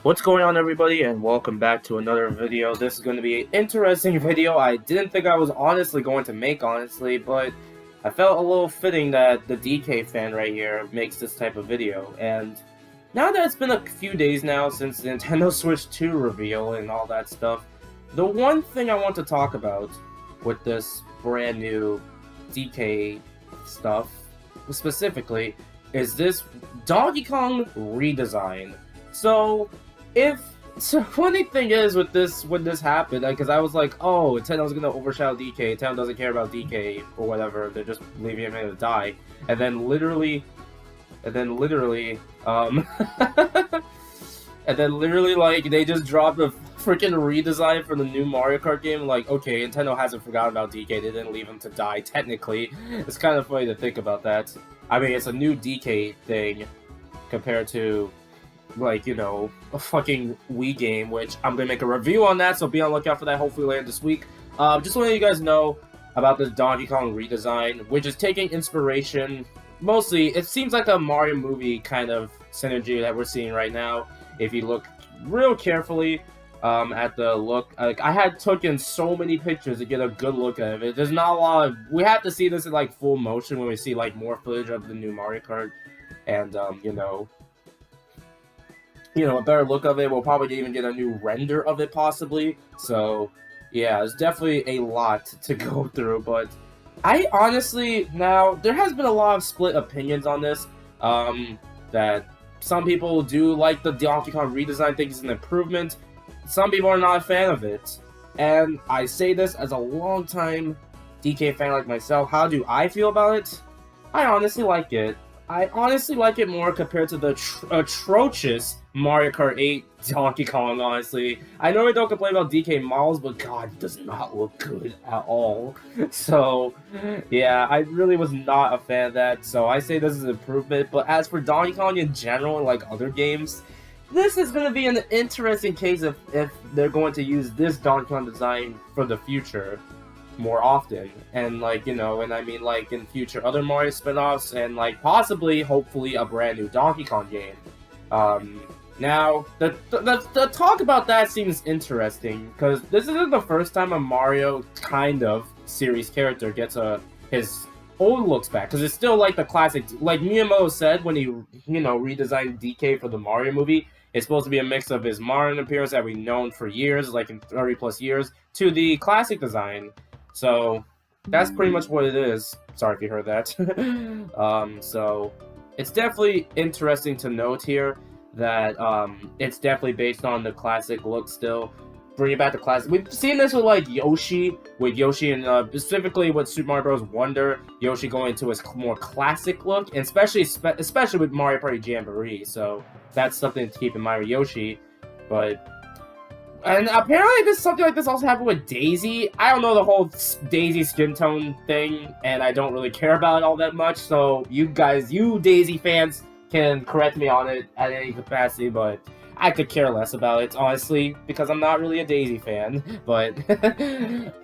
What's going on, everybody, and welcome back to another video. This is going to be an interesting video. I didn't think I was honestly going to make, but I felt a little fitting that the DK fan right here makes this type of video. And now that it's been a few days now since the Nintendo Switch 2 reveal and all that stuff, the one thing I want to talk about with this brand new DK stuff, specifically, is this Donkey Kong Redesign. So funny thing is with this, when this happened, because I was like, oh, Nintendo's gonna overshadow DK, Nintendo doesn't care about DK or whatever, they're just leaving him to die. And then literally, like, they just dropped a freaking redesign for the new Mario Kart game. Like, okay, Nintendo hasn't forgotten about DK, they didn't leave him to die, technically. It's kind of funny to think about that. I mean, it's a new DK thing compared to, like, you know, a fucking Wii game, which I'm gonna make a review on that, so be on the lookout for that hopefully later this week. Just letting you guys know about this Donkey Kong Redesign, which is taking inspiration, mostly, it seems like a Mario movie kind of synergy that we're seeing right now. If you look real carefully at the look, like, I had taken so many pictures to get a good look at it. There's not a lot of, we have to see this in like full motion when we see like more footage of the new Mario Kart, and a better look of it. We'll probably even get a new render of it, possibly. So, yeah, there's definitely a lot to go through, but I honestly, now, there has been a lot of split opinions on this, that some people do like the Donkey Kong redesign, think it's an improvement. Some people are not a fan of it, and I say this as a long-time DK fan like myself. How do I feel about it? I honestly like it. I honestly like it more compared to the atrocious Mario Kart 8 Donkey Kong, honestly. I know I don't complain about DK models, but god, it does not look good at all. So, yeah, I really was not a fan of that, so I say this is an improvement. But as for Donkey Kong in general and like other games, this is going to be an interesting case if they're going to use this Donkey Kong design for the future more often, and like, you know, and I mean like in future other Mario spin-offs, and like possibly, hopefully, a brand new Donkey Kong game. Now, the talk about that seems interesting, because this isn't the first time a Mario kind of series character gets his old looks back, because it's still like the classic, like Miyamoto said when he, you know, redesigned DK for the Mario movie. It's supposed to be a mix of his Mario appearance that we've known for years, like in 30 plus years, to the classic design. So, that's pretty much what it is. Sorry if you heard that. So, it's definitely interesting to note here that it's definitely based on the classic look still. Bringing back the classic. We've seen this with like Yoshi, and specifically with Super Mario Bros. Wonder, Yoshi going into his more classic look, and especially with Mario Party Jamboree. So, that's something to keep in mind with Yoshi. And apparently something like this also happened with Daisy. I don't know the whole Daisy skin tone thing, and I don't really care about it all that much, so you guys, you Daisy fans, can correct me on it at any capacity, but I could care less about it, honestly, because I'm not really a Daisy fan, but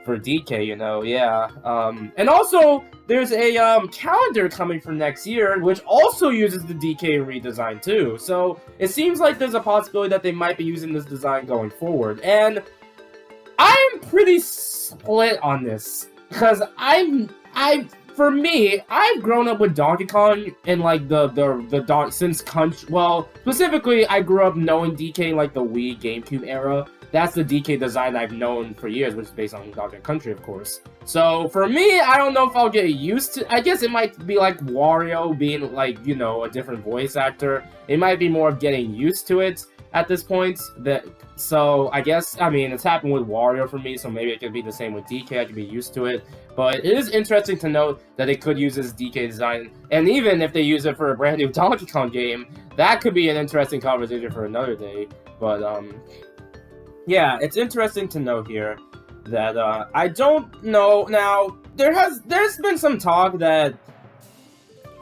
for DK, you know, yeah. And also, there's a calendar coming for next year, which also uses the DK redesign too, so it seems like there's a possibility that they might be using this design going forward, and I'm pretty split on this, because for me, I've grown up with Donkey Kong in like well, specifically, I grew up knowing DK in like the Wii GameCube era. That's the DK design I've known for years, which is based on Donkey Kong Country, of course. So for me, I don't know if I'll get used to. I guess it might be like Wario being like, you know, a different voice actor. It might be more of getting used to it at this point. So I guess, I mean, it's happened with Wario for me, so maybe it could be the same with DK. I could be used to it. But it is interesting to note that they could use this DK design, and even if they use it for a brand new Donkey Kong game, that could be an interesting conversation for another day. But, yeah, it's interesting to note here that, I don't know, now, there's been some talk that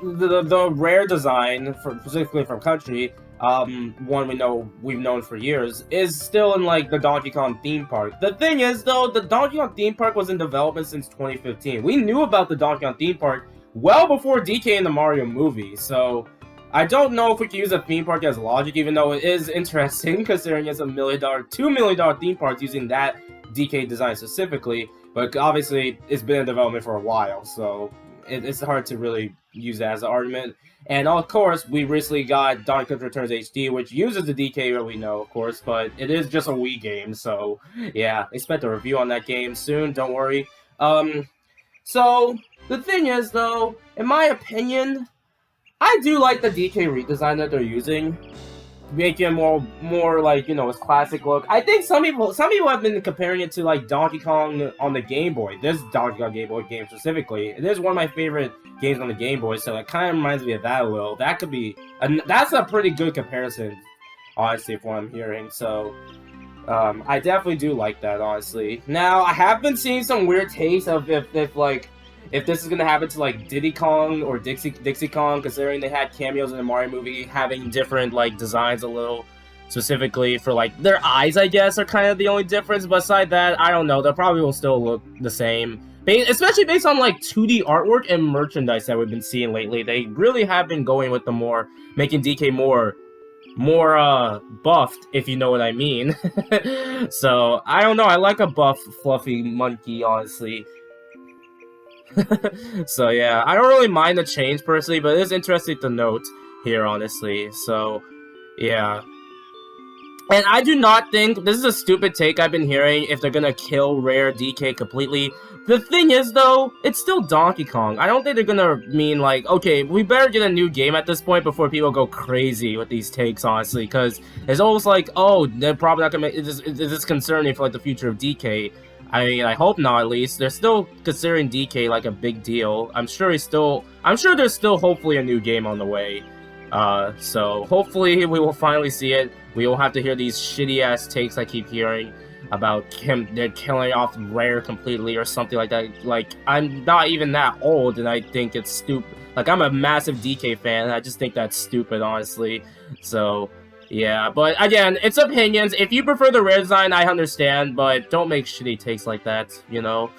the rare design, specifically from Country, one we've known for years, is still in like the Donkey Kong theme park. The thing is, though, the Donkey Kong theme park was in development since 2015. We knew about the Donkey Kong theme park well before DK in the Mario movie, so I don't know if we can use a theme park as logic, even though it is interesting considering it's $1 million, $2 million theme parks using that DK design specifically. But obviously, it's been in development for a while, so it's hard to really use that as an argument. And of course, we recently got Donkey Kong Returns HD, which uses the DK that we know, of course, but it is just a Wii game, so yeah, expect a review on that game soon, don't worry. So, the thing is, though, in my opinion, I do like the DK redesign that they're using, making it more like, you know, its classic look. I think some people have been comparing it to like Donkey Kong on the Game Boy. This Donkey Kong Game Boy game specifically. It is one of my favorite games on the Game Boy, so it kind of reminds me of that a little. That could be, that's a pretty good comparison, honestly, from what I'm hearing. So, I definitely do like that, honestly. Now, I have been seeing some weird takes of if this is gonna happen to like Diddy Kong or Dixie Kong, considering they had cameos in the Mario movie, having different like designs a little, specifically for like their eyes, I guess, are kind of the only difference. Beside that, I don't know. They probably will still look the same, especially based on like 2D artwork and merchandise that we've been seeing lately. They really have been going with the making DK more buffed, if you know what I mean. So I don't know. I like a buff, fluffy monkey, honestly. So yeah, I don't really mind the change personally, but it is interesting to note here, honestly. So yeah, and I do not think this is a stupid take I've been hearing if they're gonna kill Rare DK completely. The thing is, though, it's still Donkey Kong. I don't think they're gonna mean like, okay, we better get a new game at this point before people go crazy with these takes, honestly, because it's almost like, oh, they're probably not gonna make this concerning for like the future of DK. I mean, I hope not, at least. They're still considering DK like a big deal. I'm sure there's still hopefully a new game on the way. So hopefully we will finally see it. We won't have to hear these shitty-ass takes I keep hearing about they're killing off Rare completely or something like that. Like, I'm not even that old, and I think it's stupid. Like, I'm a massive DK fan, and I just think that's stupid, honestly. So, yeah, but again, it's opinions. If you prefer the Rare design, I understand, but don't make shitty takes like that, you know?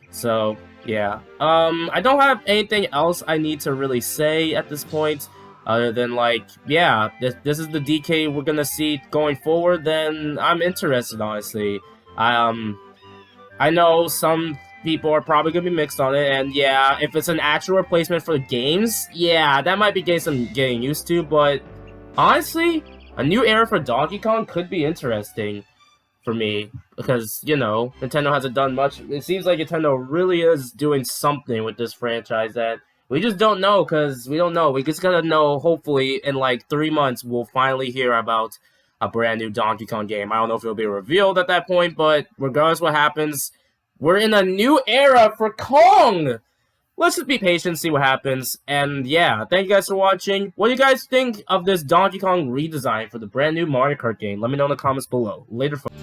So, yeah. I don't have anything else I need to really say at this point, other than, like, yeah, this is the DK we're gonna see going forward, then I'm interested, honestly. I know some people are probably gonna be mixed on it, and yeah, if it's an actual replacement for the games, yeah, that might be getting used to, but honestly, a new era for Donkey Kong could be interesting for me, because, you know, Nintendo hasn't done much. It seems like Nintendo really is doing something with this franchise that we just don't know, because we don't know. We just gotta know, hopefully, in like 3 months, we'll finally hear about a brand new Donkey Kong game. I don't know if it'll be revealed at that point, but regardless what happens, we're in a new era for Kong! Let's just be patient, see what happens, and yeah, thank you guys for watching. What do you guys think of this Donkey Kong redesign for the brand new Mario Kart game? Let me know in the comments below. Later, folks.